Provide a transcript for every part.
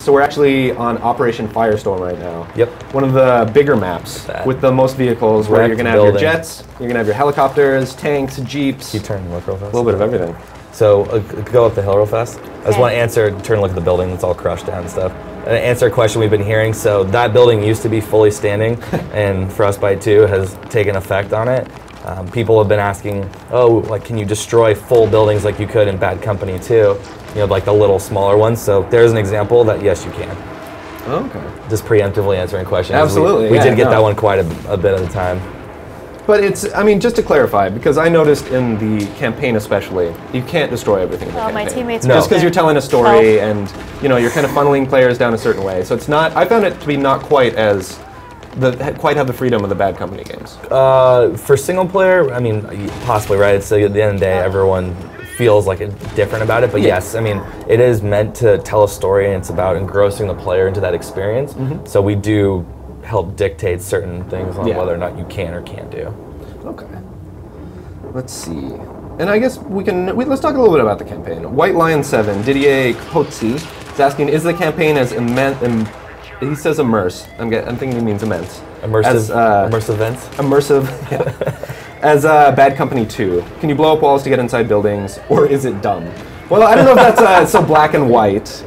So we're actually on Operation Firestorm right now. Yep. One of the bigger maps with the most vehicles, where you're going to have your jets, you're going to have your helicopters, tanks, jeeps. Keep turning, look real fast. A little bit of everything. So go up the hill real fast. I just want to answer, turn and look at the building that's all crushed down and stuff. And answer a question we've been hearing. So that building used to be fully standing, and Frostbite 2 has taken effect on it. People have been asking, oh, like, can you destroy full buildings like you could in Bad Company 2? You know, like the little smaller ones. So there's an example that yes, you can. Okay. Just preemptively answering questions. Absolutely. We did get that one quite a bit at a time. But it's, I mean, just to clarify, because I noticed in the campaign especially, you can't desroy everything in the campaign. My teammates just because you're telling a story and, you know, you're kind of funneling players down a certain way. So it's not, I found it to be not quite as, quite have the freedom of the Bad Company games. For single player, I mean, possibly, right? It's at the end of the day, everyone feels like it's different about it. But yes, I mean, it is meant to tell a story, and it's about engrossing the player into that experience. So we do help dictate certain things on whether or not you can or can't do. Okay. Let's see. And I guess let's talk a little bit about the campaign. White Lion 7, Didier Kotzi, is asking, is the campaign as immense, he says immerse, I'm thinking he means immense. Immersive, immersive events? Immersive, yeah. As Bad Company 2. Can you blow up walls to get inside buildings, or is it dumb? Well, I don't know if that's so black and white.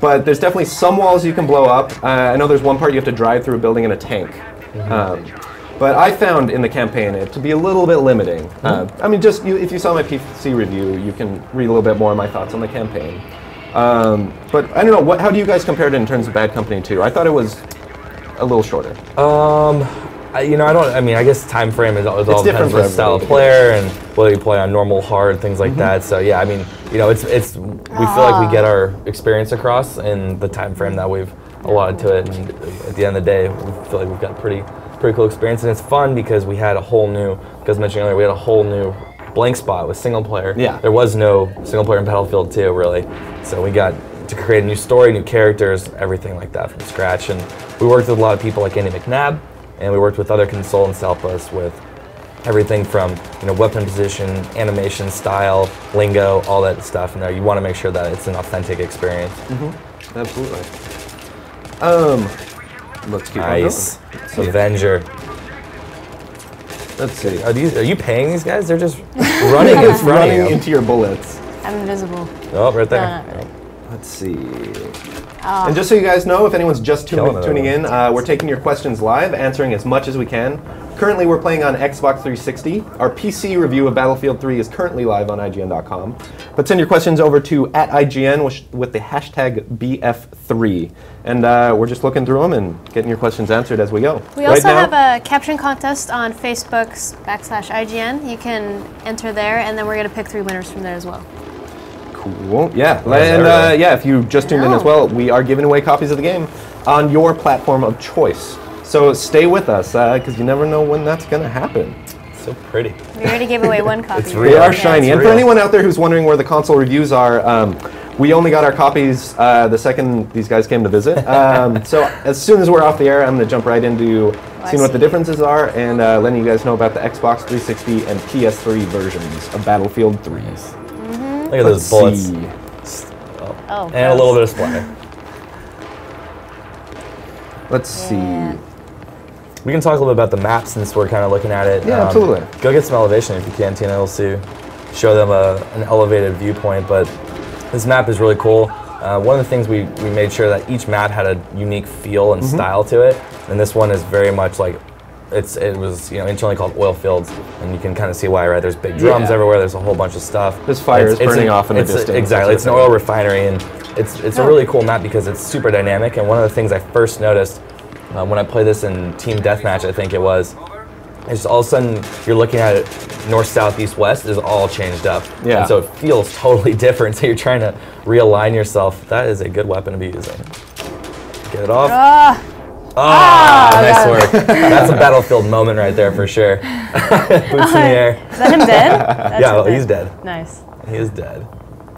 But there's definitely some walls you can blow up. I know there's one part you have to drive through a building in a tank. But I found in the campaign it to be a little bit limiting. I mean, just if you saw my PC review, you can read a little bit more of my thoughts on the campaign. But I don't know, how do you guys compare it in terms of Bad Company 2? I thought it was a little shorter. You know, I guess time frame is all depends on the style of player and whether you play on normal, hard, things like that. So yeah, I mean, you know, we feel like we get our experience across in the time frame that we've allotted to it, and at the end of the day, we feel like we've got pretty cool experience, and it's fun because we had a whole new, like I was mentioning earlier, we had a whole new blank spot with single player. Yeah. There was no single player in Battlefield 2, really. So we got to create a new story, new characters, everything like that from scratch, and we worked with a lot of people like Andy McNabb, and we worked with other consultants to help us with everything from, you know, weapon position, animation, style, lingo, all that stuff in there. You want to make sure that it's an authentic experience. Absolutely. Let's keep on going. Avenger. Let's see. Are you paying these guys? They're just running in front of you. Into your bullets. I'm invisible. Oh, right there. No, not really. Let's see. And just so you guys know, if anyone's just tuning in, we're taking your questions live, answering as much as we can. Currently, we're playing on Xbox 360. Our PC review of Battlefield 3 is currently live on IGN.com. But send your questions over to @IGN with the hashtag BF3. And we're just looking through them and getting your questions answered as we go. We also have a caption contest on Facebook's /IGN. You can enter there, and then we're going to pick 3 winners from there as well. Cool. Yeah. And if you just tuned in as well, we are giving away copies of the game on your platform of choice. So stay with us, because you never know when that's going to happen. So pretty. We already gave away 1 copy. It's real. They are shiny. And for anyone out there who's wondering where the console reviews are, we only got our copies the second these guys came to visit. So as soon as we're off the air, I'm going to jump right into seeing what the differences are and letting you guys know about the Xbox 360 and PS3 versions of Battlefield 3. Look at those bullets. And a little bit of splatter. Let's see. We can talk a little bit about the map since we're kind of looking at it. Yeah, absolutely. Go get some elevation if you can, Tina. We'll show them an elevated viewpoint. But this map is really cool. One of the things we made sure that each map had a unique feel and style to it. And this one is very much like, it was internally called oil fields, and you can kind of see why, right? There's big drums everywhere. There's a whole bunch of stuff. There's fires burning off in the distance. Exactly. It's an oil refinery, and it's a really cool map because it's super dynamic. And one of the things I first noticed when I played this in Team Deathmatch, I think it was, is all of a sudden you're looking at it north, south, east, west is all changed up. Yeah. And so it feels totally different. So you're trying to realign yourself. That is a good weapon to be using. Get it off. Nice work. That's a Battlefield moment right there for sure. Boots in the air. Is that him dead? Yeah, well, he's dead. Nice. He is dead.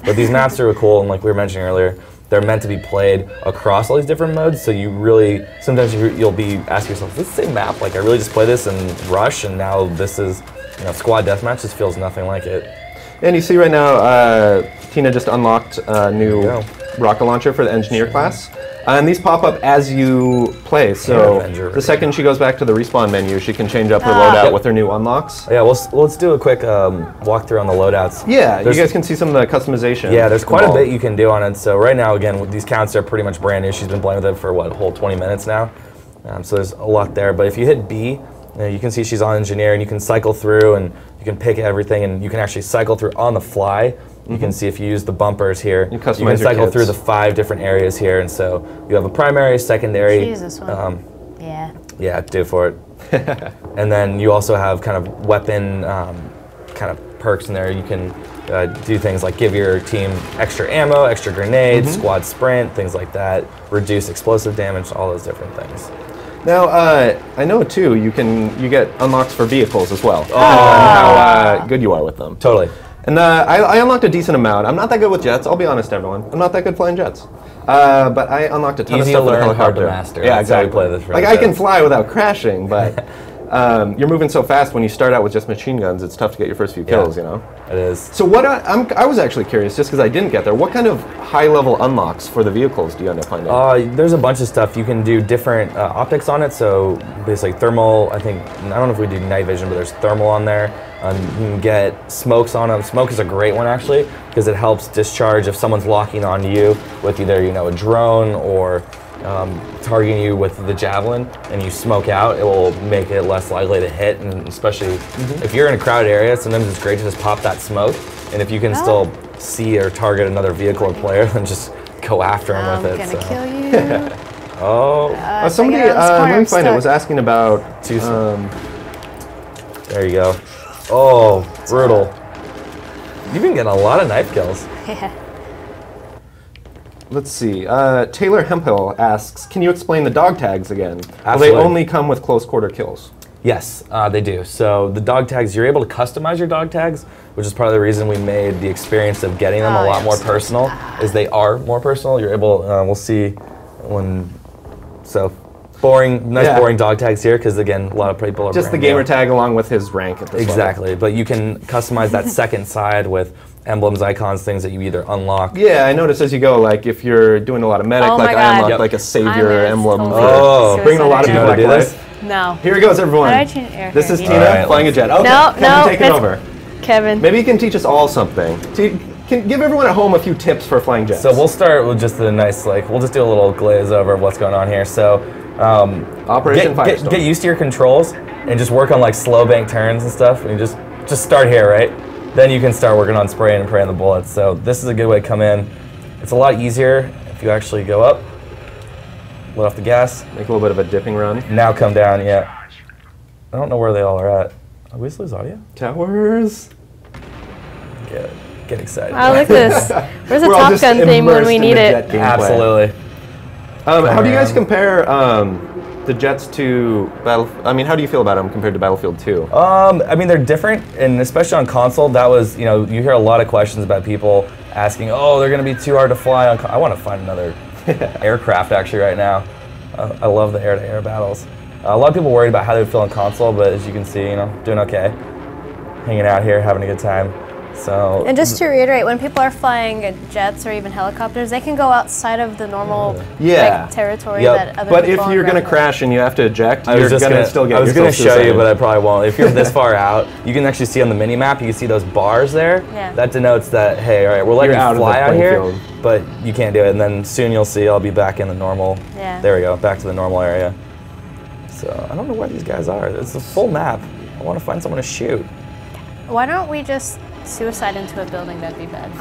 But these maps are cool, and like we were mentioning earlier, they're meant to be played across all these different modes, so you really, sometimes you'll be asking yourself, is this the same map? Like I really just play this in Rush, and now this is, squad deathmatch just feels nothing like it. And you see right now, Tina just unlocked a new rocket launcher for the engineer class. And these pop up as you play, so the second she goes back to the respawn menu, she can change up her loadout with her new unlocks. Yeah, let's do a quick walkthrough on the loadouts. Yeah, you guys can see some of the customization. Yeah, there's quite a bit you can do on it. So right now, again, these counts are pretty much brand new. She's been playing with it for, what, a whole 20 minutes now? So there's a lot there. But if you hit B, you can see she's on engineer, and you can cycle through, and you can pick everything, and you can actually cycle through on the fly. You can see if you use the bumpers here, you can cycle through the 5 different areas here, and so you have a primary, secondary. Jesus, one. Yeah, do for it. And then you also have kind of weapon kind of perks in there. You can do things like give your team extra ammo, extra grenades, squad sprint, things like that, reduce explosive damage, all those different things. Now, I know too, you get unlocks for vehicles as well. How good you are with them. Totally. And I unlocked a decent amount. I'm not that good with jets, I'll be honest, everyone. I'm not that good flying jets. But I unlocked a ton of stuff with a helicopter. Hard to master. Yeah, exactly. Play this like, I can fly without crashing, but you're moving so fast when you start out with just machine guns, it's tough to get your first few kills, you know? It is. So what I was actually curious, just because I didn't get there, what kind of high-level unlocks for the vehicles do you end up finding? There's a bunch of stuff. You can do different optics on it, so basically thermal, I don't know if we do night vision, but there's thermal on there. You can get smokes on them. Smoke is a great one, actually, because it helps discharge if someone's locking on you with either, a drone or targeting you with the javelin, and you smoke out, it will make it less likely to hit, and especially if you're in a crowded area, sometimes it's great to just pop that smoke, and if you can still see or target another vehicle or player, then just go after them with it. I'm gonna kill you. Somebody, let me find it, was asking about... there you go. Oh, brutal. You've been getting a lot of knife kills. Yeah. Let's see. Taylor Hemphill asks, can you explain the dog tags again? Absolutely. Will they only come with close quarter kills? Yes, they do. So the dog tags, you're able to customize your dog tags, which is part of the reason we made the experience of getting them a lot more personal, is they are more personal. You're able, we'll see when, so boring dog tags here, because again, a lot of people are just the gamer tag along with his rank at this Exactly, level. But you can customize that second side with emblems, icons, things that you either unlock. Yeah, I noticed as you go, like if you're doing a lot of medic, I unlocked like a savior emblem. Bringing a lot of people back to life. No. Here goes everyone. This is Tina flying a jet. Okay, no, take it over. Kevin. Maybe you can teach us all something. Can give everyone at home a few tips for flying jets. So we'll start with just the nice, we'll just do a little glaze over of what's going on here. So Operation Firestorm. Get used to your controls and just work on slow bank turns and stuff. And just start here, right? Then you can start working on spraying and praying the bullets. So this is a good way to come in. It's a lot easier if you actually go up, let off the gas. Make a little bit of a dipping run. Now come down, I don't know where they all are at. Did we just lose audio? Towers. Get excited. Oh, look at this. Where's the Top Gun theme when we need it? Absolutely. How do you guys compare the jets to how do you feel about them compared to Battlefield 2? They're different, and especially on console, that was, you hear a lot of questions about people asking, oh, they're going to be too hard to fly on I want to find another aircraft, actually, right now. I love the air-to-air battles. A lot of people worried about how they would feel on console, but as you can see, doing okay. Hanging out here, having a good time. So, and just to reiterate, when people are flying jets or even helicopters, they can go outside of the normal territory that other but people if you're going to crash and you have to eject, you're going to still get I was going to show you, but I probably won't. If you're this far out, you can actually see on the mini-map, you can see those bars there. Yeah. That denotes that, hey, all right, we're letting you fly out here, but you can't do it. And then soon you'll see I'll be back in the normal. Yeah. There we go, back to the normal area. So I don't know where these guys are. It's a full map. I want to find someone to shoot. Why don't we just suicide into a building? That'd be bad.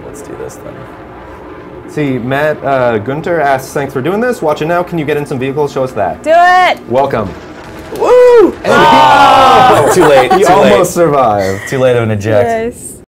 Let's do this then. See, Matt Gunter asks, thanks for doing this. Watch it now. Can you get in some vehicles? Show us that. Do it! Welcome. Woo! Oh! Too late. He almost survived. Too late of an eject. Yes.